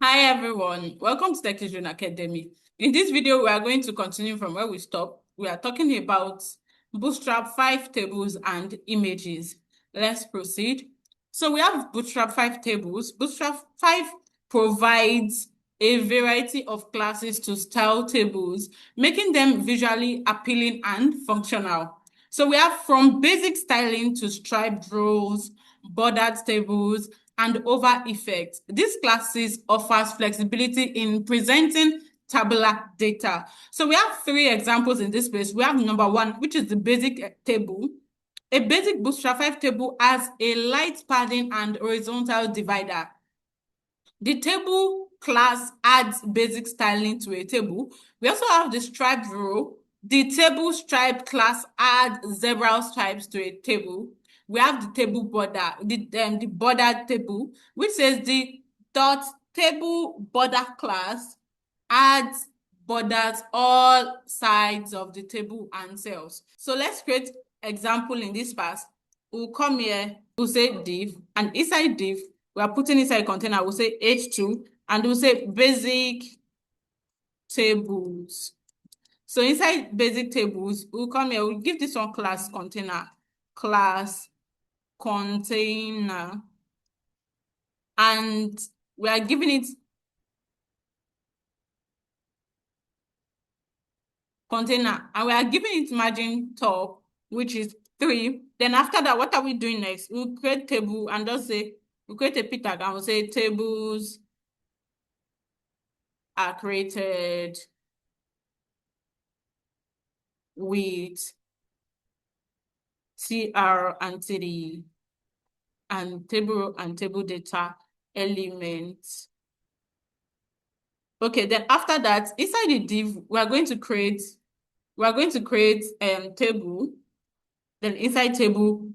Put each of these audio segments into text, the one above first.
Hi everyone, welcome to Techvision Academy. In this video, we are going to continue from where we stopped. We are talking about Bootstrap 5 tables and images. Let's proceed. So we have Bootstrap 5 tables. Bootstrap 5 provides a variety of classes to style tables, making them visually appealing and functional. So we have from basic styling to striped rows, bordered tables, and over effects. These classes offers flexibility in presenting tabular data. So we have three examples in this place. We have number one, which is the basic table. A basic Bootstrap 5 table has a light padding and horizontal divider. The table class adds basic styling to a table. We also have the striped row. The table stripe class adds several stripes to a table. We have the table border, the border table, which says the dot table border class adds borders all sides of the table and cells. So let's create example in this part. We'll come here, we'll say div, and inside div, we are putting inside a container, we'll say h2, and we'll say basic tables. So inside basic tables, we'll come here, we'll give this one class container, and we are giving it container, and we are giving it margin top, which is 3. Then after that, what are we doing next? We'll create table and just say, we'll create a p tag and we'll say tables are created with TR and TD and table data elements. Okay, then after that, inside the div, we are going to create table. Then inside table,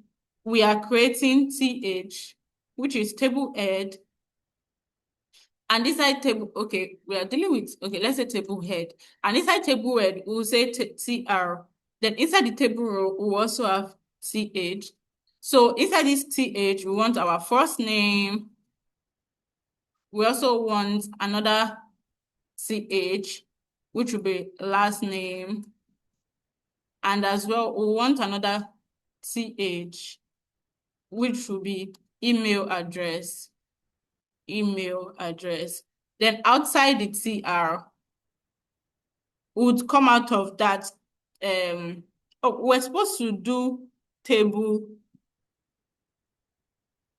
we are creating TH, which is table head. And inside table, okay, we are dealing with, okay, let's say table head. And inside table head, we'll say TR. Then inside the table row, we also have TH. So inside this TH, we want our first name. We also want another CH, which will be last name. And as well, we want another CH, which will be email address. Then outside the TR would come out of that. We're supposed to do table.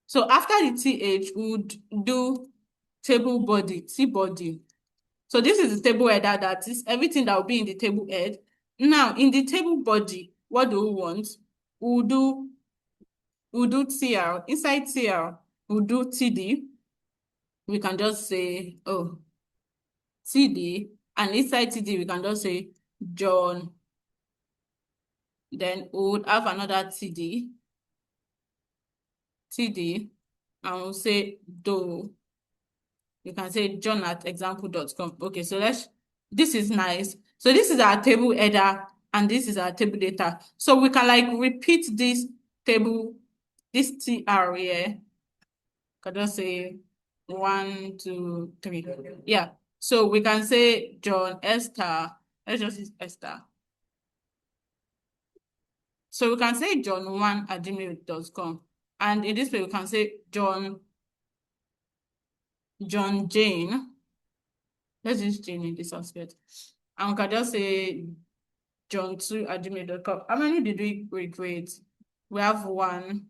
So after the TH, we would do table body, T body. So this is the table header, that is everything that will be in the table head. Now, in the table body, what do we want? We'll do TR. Inside TR, we'll do TD. We can just say, oh, TD. And inside TD, we can just say John. Then we would have another TD, and we'll say Doe. You can say John at example.com. Okay, so this is nice. So this is our table header, and this is our table data. So we can like repeat this table, this TR here. Can just say 1, 2, 3. Yeah. So we can say John Esther. Let's just use Esther. So we can say john1@gmail.com. And in this way, we can say John Jane. Let's use Jane in this aspect. And we can just say john2@gmail.com. How many did we create? We have 1.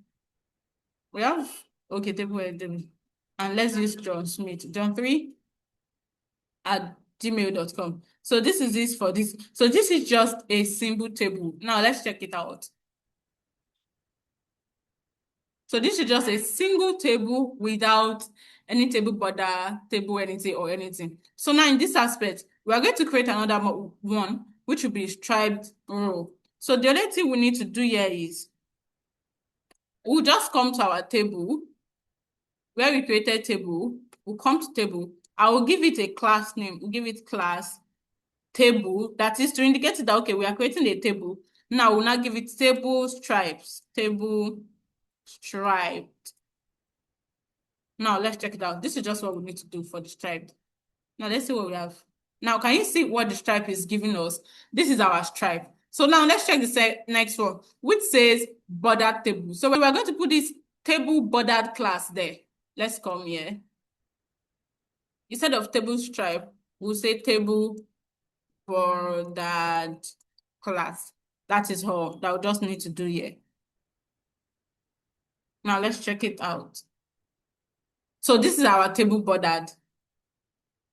We have, okay, table heading. And let's use John Smith. John3@gmail.com. So this is this for this. So this is just a simple table. Now let's check it out. So this is just a single table without any table border, table anything or anything. So now in this aspect, we are going to create another one, which will be striped row. So the only thing we need to do here is we'll just come to our table where we created table. We'll come to table. I will give it a class name. We'll give it class table. That is to indicate that, okay, we are creating a table. Now we'll now give it table stripes, table striped. Now let's check it out. This is just what we need to do for the stripe. Now let's see what we have. Now, can you see what the stripe is giving us? This is our stripe. So now let's check the next one, which says bordered table. So we're going to put this table bordered class there. Let's come here. Instead of table stripe, we'll say table bordered class. That is all that we just need to do here. Now let's check it out. So this is our table bordered.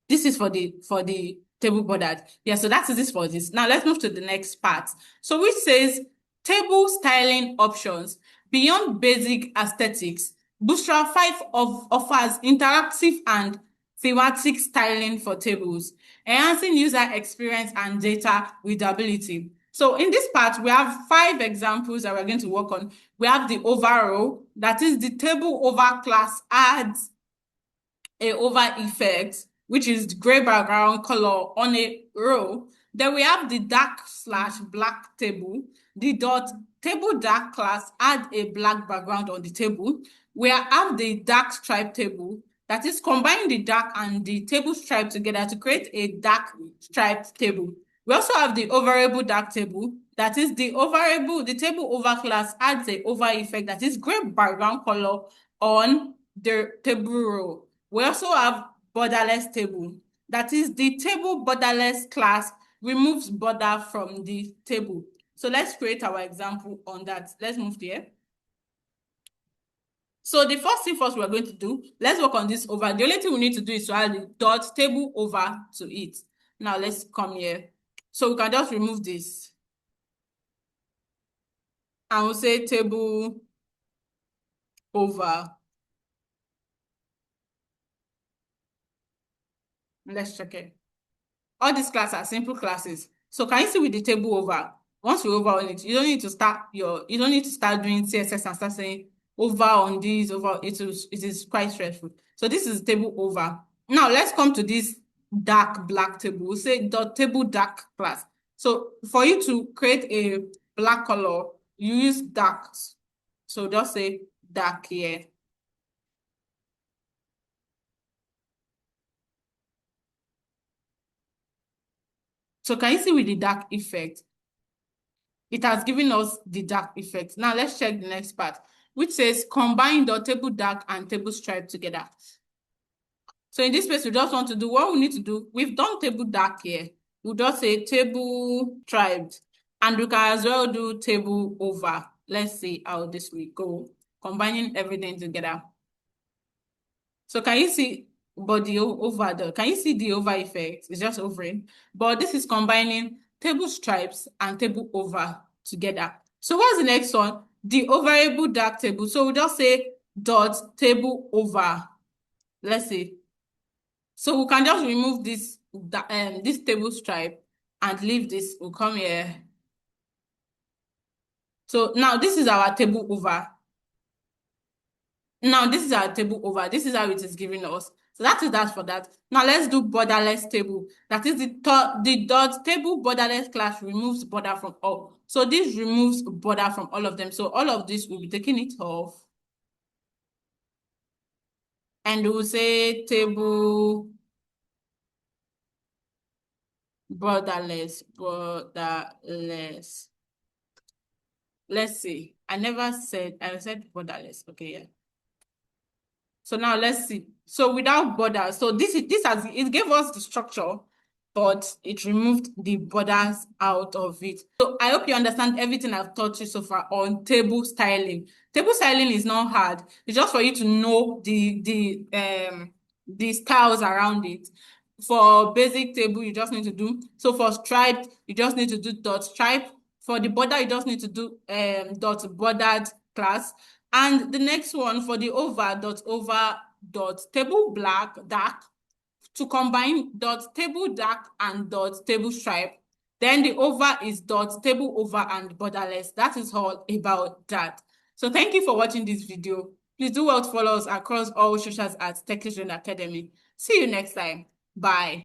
This is for the table bordered. Yeah, so that is this for this. Now let's move to the next part. So which says table styling options. Beyond basic aesthetics, Bootstrap 5 offers interactive and thematic styling for tables, enhancing user experience and data readability. So in this part, we have 5 examples that we're going to work on. We have the overall, that is the table over class adds a over effect, which is the gray background color on a row. Then we have the dark/black table. The table dark class add a black background on the table. We have the dark stripe table, that is combining the dark and the table stripe together to create a dark stripe table. We also have the overable dark table, that is the table over class adds a over effect, that is gray background color on the table row. We also have borderless table, that is the table borderless class removes border from the table. So let's create our example on that. Let's move here. So the first thing first we're going to do, let's work on this over. The only thing we need to do is to add the dot table over to it. Now let's come here. So we can just remove this. And we'll say table over. Let's check it. All these classes are simple classes. So can you see with the table over? Once you over on it, you don't need to start doing CSS and start saying over on this, over it is quite stressful. So this is table over. Now let's come to this dark black table. We'll say dot table dark class. So for you to create a black color, you use dark. So just say dark here. So can you see with the dark effect? It has given us the dark effect. Now let's check the next part, which says combine the table dark and table stripe together. So in this case, we just want to do what we need to do. We've done table dark here. We'll just say table striped, and we can as well do table over. Let's see how this will go, combining everything together. So can you see body over the, can you see the over effect? It's just overing, but this is combining table stripes and table over together. So what's the next one? The overable dark table. So we'll just say dot table over. Let's see. So we can just remove this table stripe and leave this. We'll come here. So now this is our table over. Now this is our table over. This is how it is giving us. So that is that for that. Now let's do borderless table. That is the dot table borderless class removes border from all. So this removes border from all of them. So all of this will be taking it off. And we'll say table borderless. Let's see. I said borderless. Okay, yeah. So now let's see. So without borders, so it gave us the structure, but it removed the borders out of it. So I hope you understand everything I've taught you so far on table styling. Table styling is not hard. It's just for you to know the styles around it. For basic table, you just need to do. So for striped, you just need to do dot stripe. For the border, you just need to do dot bordered class. And the next one for the over dot table black dark to combine dot table dark and dot table stripe. Then the over is dot table over and borderless. That is all about that. So thank you for watching this video. Please do well to follow us across all socials at Technical Academy. See you next time. Bye.